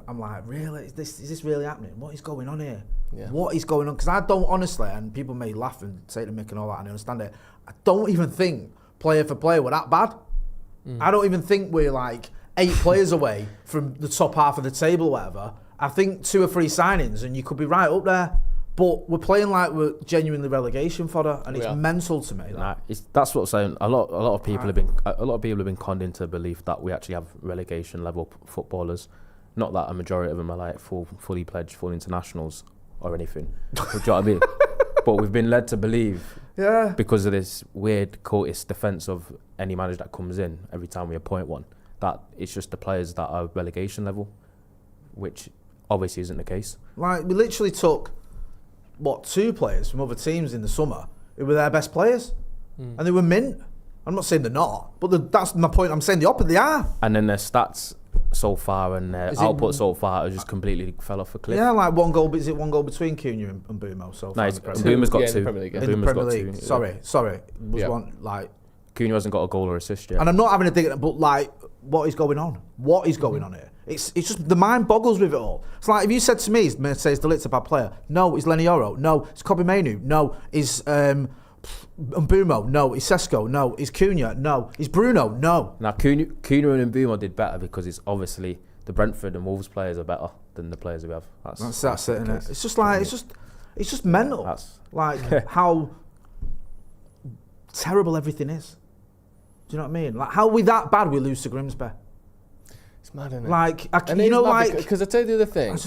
I'm like, really? Is this really happening? What is going on here? Yeah. What is going on? Because I don't honestly, and people may laugh and say to Mick and all that, and I understand it, I don't even think player for player we're that bad. I don't even think we're like 8 players away from the top half of the table or whatever. I think 2 or 3 signings and you could be right up there. But we're playing like we're genuinely relegation fodder, and it's mental to me. That's what I'm saying. A lot of people have been conned into the belief that we actually have relegation level footballers. Not that a majority of them are like fully pledged, full internationals or anything. Do you know what I mean? But we've been led to believe, because of this weird cultist defence of any manager that comes in every time we appoint one, that it's just the players that are relegation level, which obviously isn't the case. Like we literally took 2 players from other teams in the summer who were their best players, and they were mint. I'm not saying they're not, but that's my point. I'm saying the opposite. They are. And then their stats so far and their output so far has just completely fell off a cliff. Yeah, like 1 goal. Is it 1 goal between Cunha and Mbeumo so far? No, Mbeumo's got 2. In the Premier League. Sorry. One like Cunha hasn't got a goal or assist yet. And I'm not having a dig at it, but like, what is going on? What is going on here? It's just the mind boggles with it all. It's like if you said to me, Mercedes De Ligt's a bad player. No, it's Lenny Yoro. No, it's Kobbie Mainoo. No, it's Mbeumo. No, it's Sesko. No, it's Cunha. No, it's Bruno. No. Now Cunha and Mbeumo did better because it's obviously the Brentford and Wolves players are better than the players we have. That's it, isn't it? It's just like it's just mental. Like how terrible everything is. Do you know what I mean? Like how are we that bad? We lose to Grimsby. It's mad, isn't it? Like, because I tell you the other thing.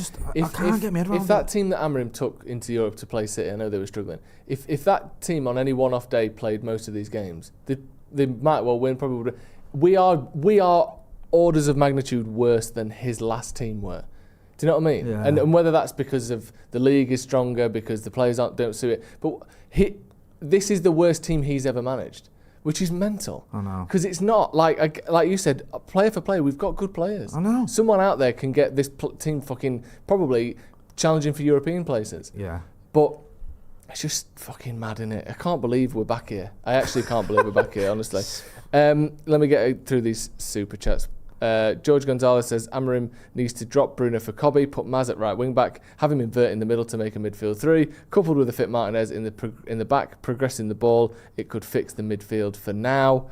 I can't get my head around if that team that Amorim took into Europe to play City, I know they were struggling. If that team on any one-off day played most of these games, they might well win. Probably would. We are orders of magnitude worse than his last team were. Do you know what I mean? Yeah. And whether that's because of the league is stronger, because the players don't suit it, but this is the worst team he's ever managed. Which is mental. I know. Because it's not, like you said, player for player, we've got good players. I know. Someone out there can get this team fucking probably challenging for European places. Yeah. But it's just fucking mad, innit? I can't believe we're back here. I actually can't believe we're back here, honestly. Let me get through these super chats. George Gonzalez says Amorim needs to drop Bruno for Cobby, put Maz at right wing back, have him invert in the middle to make a midfield 3, coupled with a fit Martinez in the back, progressing the ball. It could fix the midfield for now,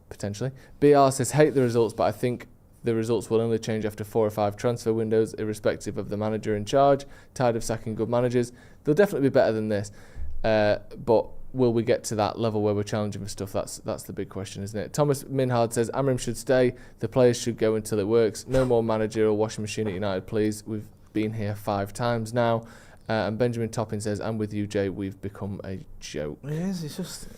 potentially. BR says hate the results, but I think the results will only change after 4 or 5 transfer windows, irrespective of the manager in charge. Tired of sacking good managers. They'll definitely be better than this, but will we get to that level where we're challenging for stuff? That's the big question, isn't it? Thomas Minhard says Amorim should stay. The players should go until it works. No more managerial washing machine at United, please. We've been here 5 times now. And Benjamin Topping says, I'm with you, Jay. We've become a joke. It is.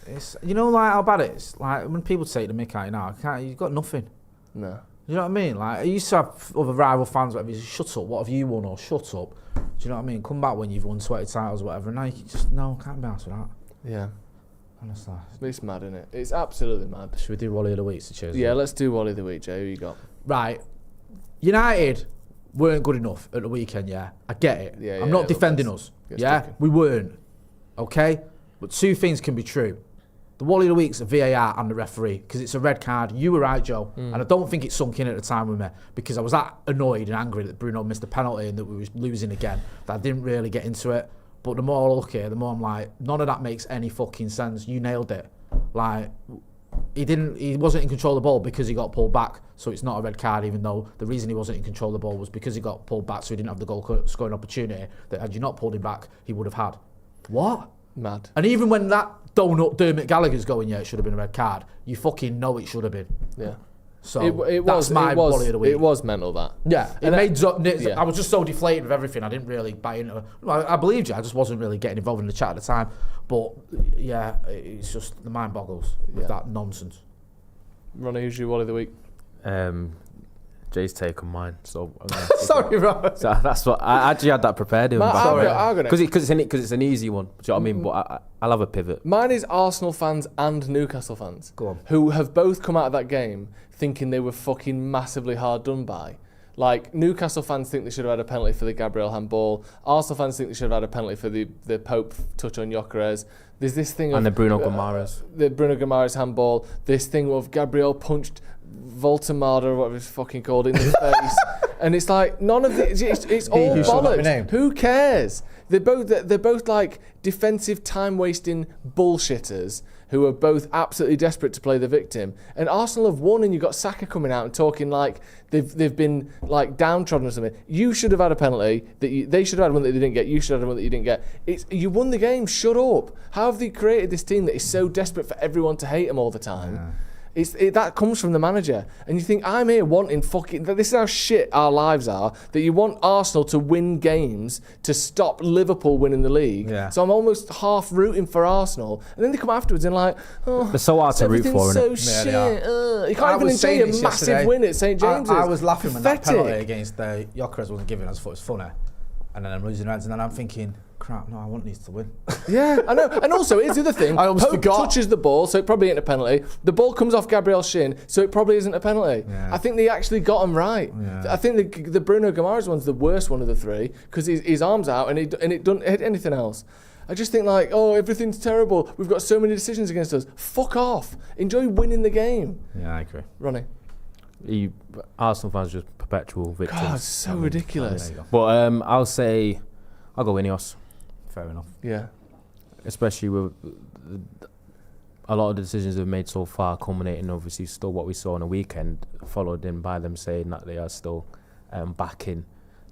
It's you know, like how bad it is. Like when people take the mick out you now, you've got nothing. No. You know what I mean? Like I used to have other rival fans, whatever. Shut up. What have you won? Or shut up. Do you know what I mean? Come back when you've won 20 titles, or whatever. And now you just can't be asked with that. Yeah. Honestly. It's mad, isn't it? It's absolutely mad. Should we do Wally of the Week to choose? Yeah, let's do Wally of the Week, Jay. Who you got? Right. United weren't good enough at the weekend, yeah. I get it. Yeah, I'm not defending us. Yeah? Sticking. We weren't. Okay? But 2 things can be true. The Wally of the Week's a VAR and the referee, because it's a red card. You were right, Joe. And I don't think it sunk in at the time with me, because I was that annoyed and angry that Bruno missed a penalty and that we were losing again, that I didn't really get into it. But the more I look here, the more I'm like, none of that makes any fucking sense. You nailed it. Like, he wasn't in control of the ball because he got pulled back, so it's not a red card, even though the reason he wasn't in control of the ball was because he got pulled back, so he didn't have the goal scoring opportunity that had you not pulled him back, he would have had. What? Mad. And even when that donut Dermot Gallagher's going, yeah, it should have been a red card, you fucking know it should have been. Yeah. So that's my Wally of the Week. It was mental, that. Yeah, I was just so deflated with everything. I didn't really buy into it. I believed you. I just wasn't really getting involved in the chat at the time. But yeah, it's just the mind boggles with that nonsense. Ronnie, who's your Wally of the Week? Jay's take on mine. So sorry, Rob. So that's what I actually had that prepared. Because it's an easy one. Do you know what I mean? But I'll have a pivot. Mine is Arsenal fans and Newcastle fans. Go on. Who have both come out of that game thinking they were fucking massively hard done by. Like, Newcastle fans think they should have had a penalty for the Gabriel handball. Arsenal fans think they should have had a penalty for the Pope touch on Gyökeres. There's this thing and of... the Bruno Guimaraes. The Bruno Guimaraes handball. This thing of Gabriel punched Voltemada, or whatever it's fucking called, in the face. And it's like, none of it... It's all bollocks. Who cares? They're both like defensive time-wasting bullshitters who are both absolutely desperate to play the victim. And Arsenal have won, and you've got Saka coming out and talking like they've been like downtrodden or something. You should have had a penalty they should have had one that they didn't get. You should have had one that you didn't get. You won the game. Shut up. How have they created this team that is so desperate for everyone to hate them all the time? Yeah. That comes from the manager. And you think, I'm here wanting fucking... This is how shit our lives are, that you want Arsenal to win games to stop Liverpool winning the league. Yeah. So I'm almost half rooting for Arsenal. And then they come afterwards and like, they're so hard to root for, so shit. You can't even enjoy a massive win at St James's. I was laughing when that penalty against Gyökeres wasn't given. I just thought it was funny. And then I'm losing heads, and then I'm thinking... Crap, no, I want these to win. Yeah, I know. And also, here's the other thing. I almost forgot. Touches the ball, so it probably ain't a penalty. The ball comes off Gabriel's shin, so it probably isn't a penalty. Yeah. I think they actually got him right. Yeah. I think the Bruno Guimaraes one's the worst one of the 3, because his arm's out and it doesn't hit anything else. I just think like, oh, everything's terrible. We've got so many decisions against us. Fuck off. Enjoy winning the game. Yeah, I agree. Ronnie. Arsenal fans are just perpetual victims. God, it's so ridiculous. But I'll go Ineos. Fair enough. Yeah. Especially with a lot of the decisions they've made so far, culminating obviously still what we saw on the weekend, followed in by them saying that they are still backing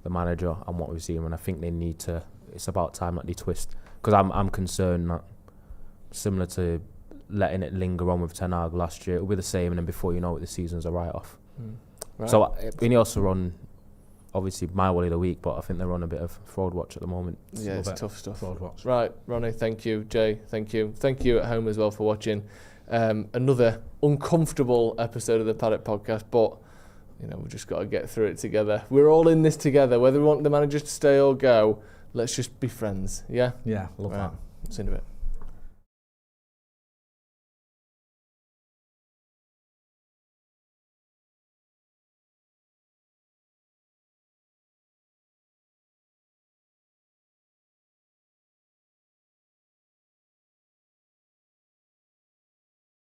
the manager and what we've seen. And I think they need to. It's about time that they twist, because I'm concerned that, similar to letting it linger on with Ten Hag last year, it'll be the same, and then before you know it, the season's a write-off. Right. So Ineos are on. Obviously, my Wally of the Week, but I think they're on a bit of fraud watch at the moment. Yeah, it's tough stuff. Fraud watch. Right, Ronnie, thank you. Jay, thank you. Thank you at home as well for watching another uncomfortable episode of the Paddock podcast, but we've just got to get through it together. We're all in this together. Whether we want the manager to stay or go, let's just be friends. Yeah? Yeah, love that. See you in a bit.